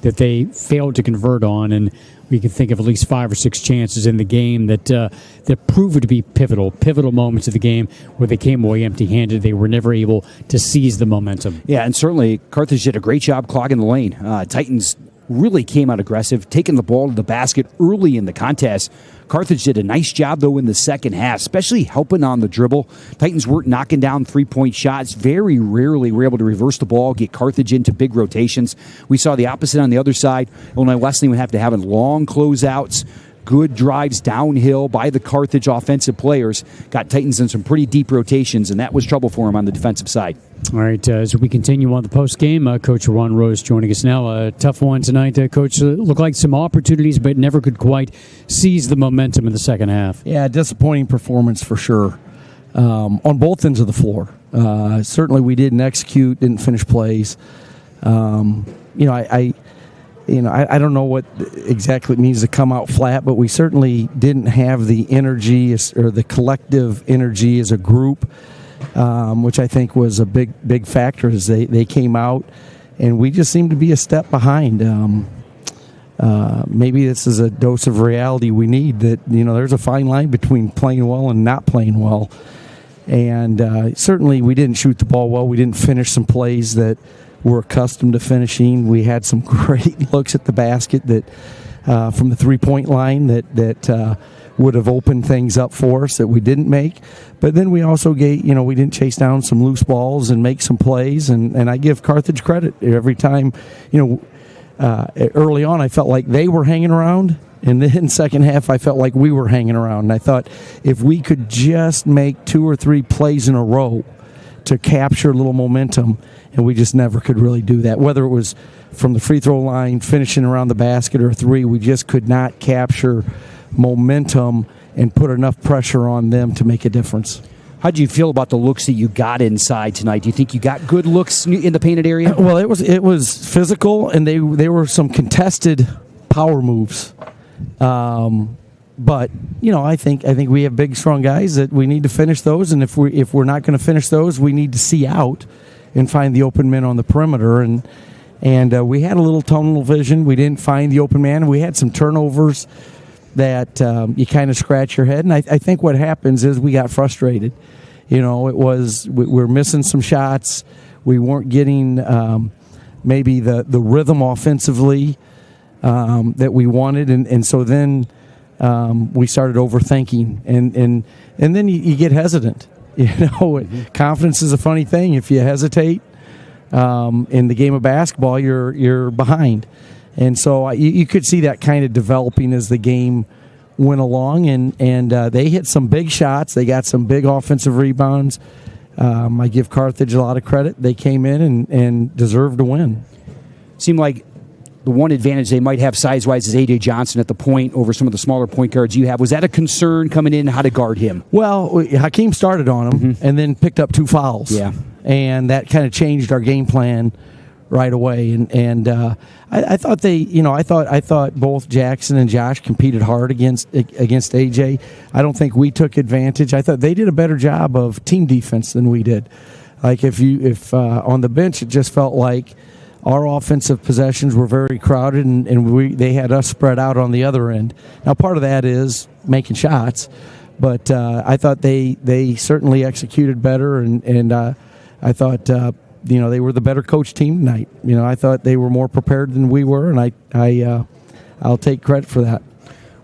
they failed to convert on. And we can think of at least 5 or 6 chances in the game that proved to be pivotal moments of the game where they came away empty-handed. They were never able to seize the momentum. Yeah, and certainly Carthage did a great job clogging the lane. Titans really came out aggressive, taking the ball to the basket early in the contest. Carthage did a nice job, though, in the second half, especially helping on the dribble. Titans weren't knocking down three-point shots. Very rarely were able to reverse the ball, get Carthage into big rotations. We saw the opposite on the other side. Illinois Wesleyan would have to have long closeouts, good drives downhill by the Carthage offensive players. Got Titans in some pretty deep rotations, and that was trouble for them on the defensive side. All right, as we continue on the post game, Coach Ron Rose joining us now. A tough one tonight, Coach. Looked like some opportunities, but never could quite seize the momentum in the second half. Yeah, disappointing performance for sure on both ends of the floor. Certainly, we didn't execute, didn't finish plays. I don't know what exactly it means to come out flat, but we certainly didn't have the energy or the collective energy as a group, which I think was a big factor as they came out, and we just seemed to be a step behind. Maybe this is a dose of reality we need, that there's a fine line between playing well and not playing well. And certainly we didn't shoot the ball well. We didn't finish some plays that we're accustomed to finishing. We had some great looks at the basket that from the three-point line that would have opened things up for us that we didn't make. But then we also we didn't chase down some loose balls and make some plays. And I give Carthage credit every time. Early on I felt like they were hanging around, and then second half I felt like we were hanging around. And I thought if we could just make 2 or 3 plays in a row to capture a little momentum, and we just never could really do that. Whether it was from the free throw line, finishing around the basket, or 3, we just could not capture momentum and put enough pressure on them to make a difference. How do you feel about the looks that you got inside tonight? Do you think you got good looks in the painted area? Well, it was physical, and they were some contested power moves. But I think we have big, strong guys that we need to finish those, and if we're not going to finish those, we need to see out and find the open men on the perimeter. And we had a little tunnel vision. We didn't find the open man. We had some turnovers that you kind of scratch your head. And I think what happens is we got frustrated. We're missing some shots. We weren't getting maybe the rhythm offensively that we wanted. And so then we started overthinking. And then you get hesitant. Confidence is a funny thing. If you hesitate in the game of basketball, you're behind. And so you could see that kind of developing as the game went along, and they hit some big shots. They got some big offensive rebounds. I give Carthage a lot of credit. They came in and deserved to win. Seemed like the one advantage they might have size-wise is A.J. Johnson at the point over some of the smaller point guards you have. Was that a concern coming in, how to guard him? Well, Hakeem started on him and then picked up 2 fouls. Yeah. And that kind of changed our game plan right away. And I thought I thought both Jackson and Josh competed hard against AJ. I don't think we took advantage. I thought they did a better job of team defense than we did. Like if on the bench, it just felt like our offensive possessions were very crowded, and they had us spread out on the other end. Now, part of that is making shots, but I thought they certainly executed better, and I thought they were the better coach team tonight. I thought they were more prepared than we were, and I'll take credit for that.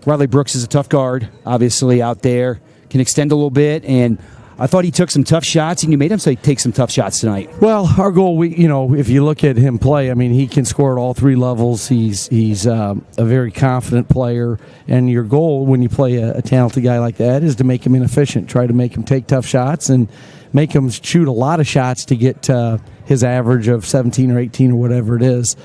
Riley Brooks is a tough guard, obviously, out there. Can extend a little bit, and I thought he took some tough shots, and you made him take some tough shots tonight. Well, our goal, if you look at him play, he can score at all 3 levels. He's a very confident player, and your goal when you play a talented guy like that is to make him inefficient, try to make him take tough shots, and make him shoot a lot of shots to get his average of 17 or 18 or whatever it is.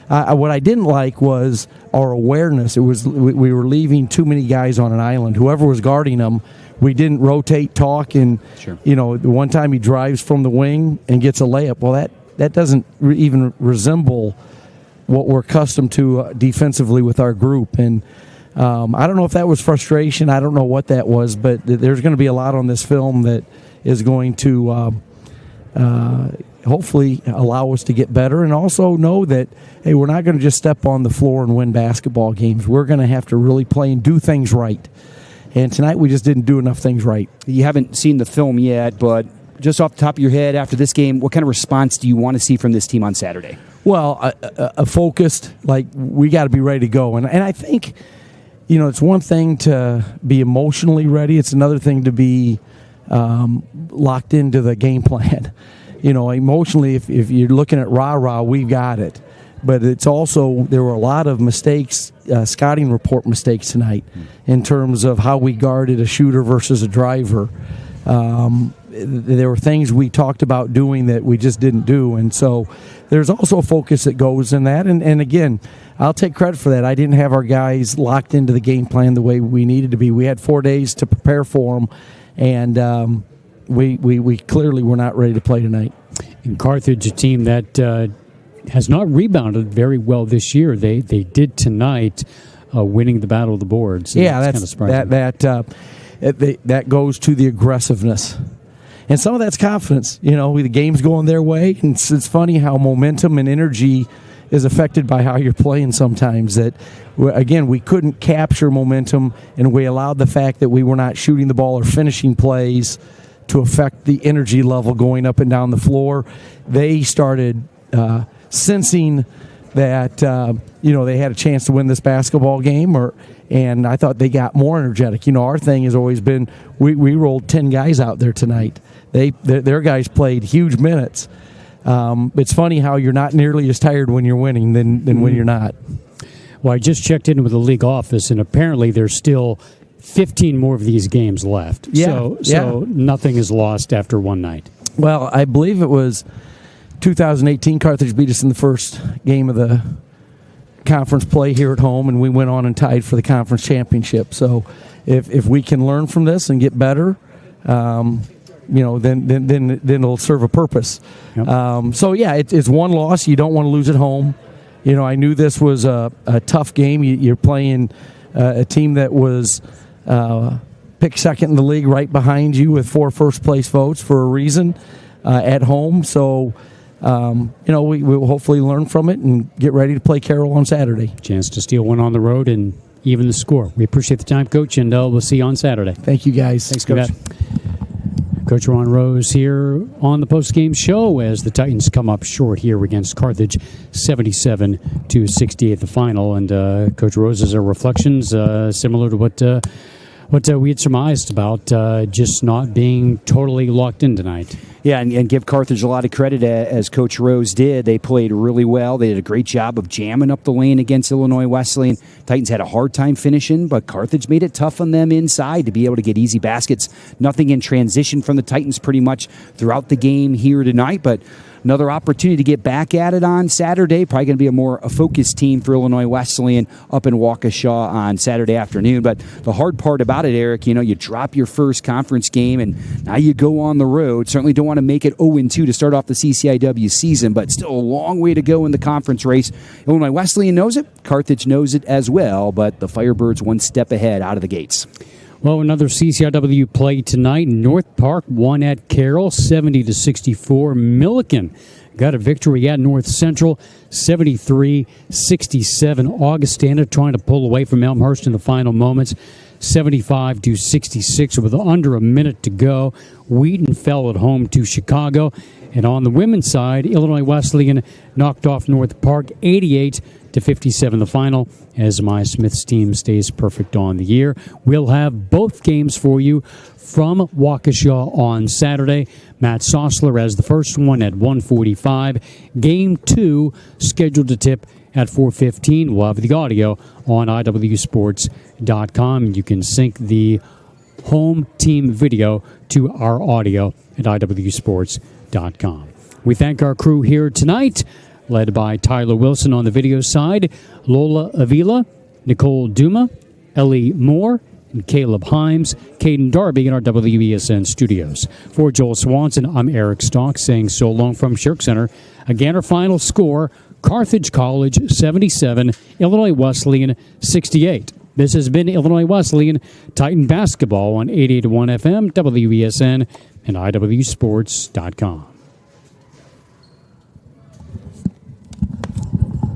What I didn't like was our awareness. We were leaving too many guys on an island. Whoever was guarding them, we didn't rotate, talk, and sure. The one time he drives from the wing and gets a layup. Well, that doesn't even resemble what we're accustomed to defensively with our group. And I don't know if that was frustration. I don't know what that was, but there's going to be a lot on this film that is going to hopefully allow us to get better, and also know that, hey, we're not going to just step on the floor and win basketball games. We're going to have to really play and do things right. And tonight we just didn't do enough things right. You haven't seen the film yet, but just off the top of your head after this game, what kind of response do you want to see from this team on Saturday? Well, a focused, like, we got to be ready to go. And I think, it's one thing to be emotionally ready. It's another thing to be locked into the game plan. Emotionally, if you're looking at rah-rah, we've got it. But it's also, there were a lot of mistakes, scouting report mistakes tonight in terms of how we guarded a shooter versus a driver. There were things we talked about doing that we just didn't do. And so there's also a focus that goes in that. And again, I'll take credit for that. I didn't have our guys locked into the game plan the way we needed to be. We had 4 days to prepare for them, and we clearly were not ready to play tonight. In Carthage, a team that has not rebounded very well this year. They did tonight, winning the Battle of the Boards. Yeah, that's kind of surprising. That goes to the aggressiveness, and some of that's confidence. The game's going their way, and it's funny how momentum and energy is affected by how you're playing sometimes. That, again, we couldn't capture momentum, and we allowed the fact that we were not shooting the ball or finishing plays to affect the energy level going up and down the floor. They started sensing that they had a chance to win this basketball game, and I thought they got more energetic. Our thing has always been we rolled 10 guys out there tonight. Their guys played huge minutes. It's funny how you're not nearly as tired when you're winning than when you're not. Well, I just checked in with the league office, and apparently there's still 15 more of these games left. Yeah, so nothing is lost after one night. Well, I believe it was 2018, Carthage beat us in the first game of the conference play here at home, and we went on and tied for the conference championship. So if we can learn from this and get better, then it'll serve a purpose. Yep. So yeah, it's one loss. You don't want to lose at home. I knew this was a tough game. You're playing a team that was picked second in the league, right behind you with 4 first-place votes for a reason at home. So, we will hopefully learn from it and get ready to play Carroll on Saturday. Chance to steal one on the road and even the score. We appreciate the time, Coach, and we'll see you on Saturday. Thank you, guys. Thanks, Coach. Coach Ron Rose here on the postgame show as the Titans come up short here against Carthage, 77-68 the final. And Coach Rose's reflections similar to what we had surmised about just not being totally locked in tonight. Yeah, and give Carthage a lot of credit, as Coach Rose did. They played really well. They did a great job of jamming up the lane against Illinois Wesleyan. Titans had a hard time finishing, but Carthage made it tough on them inside to be able to get easy baskets. Nothing in transition from the Titans pretty much throughout the game here tonight, but another opportunity to get back at it on Saturday. Probably going to be a focused team for Illinois Wesleyan up in Waukesha on Saturday afternoon. But the hard part about it, Eric, you drop your first conference game, and now you go on the road. Certainly don't want to make it 0-2 to start off the CCIW season, but still a long way to go in the conference race. Illinois Wesleyan knows it. Carthage knows it as well, but the Firebirds one step ahead out of the gates. Well, another CCIW play tonight. North Park won at Carroll, 70-64. Milliken got a victory at North Central, 73-67. Augustana trying to pull away from Elmhurst in the final moments, 75-66 with under a minute to go. Wheaton fell at home to Chicago. And on the women's side, Illinois Wesleyan knocked off North Park, 88-57 the final, as Maya Smith's team stays perfect on the year. We'll have both games for you from Waukesha on Saturday. Matt Sossler has the first one at 1:45. Game 2 scheduled to tip at 4:15. We'll have the audio on iwsports.com. You can sync the home team video to our audio at iwsports.com. We thank our crew here tonight, led by Tyler Wilson on the video side, Lola Avila, Nicole Duma, Ellie Moore, and Caleb Himes, Caden Darby in our WESN studios. For Joel Swanson, I'm Eric Stock saying so long from Shirk Center. Again, our final score, Carthage College 77, Illinois Wesleyan 68. This has been Illinois Wesleyan Titan Basketball on 88.1 FM, WESN, and iwsports.com.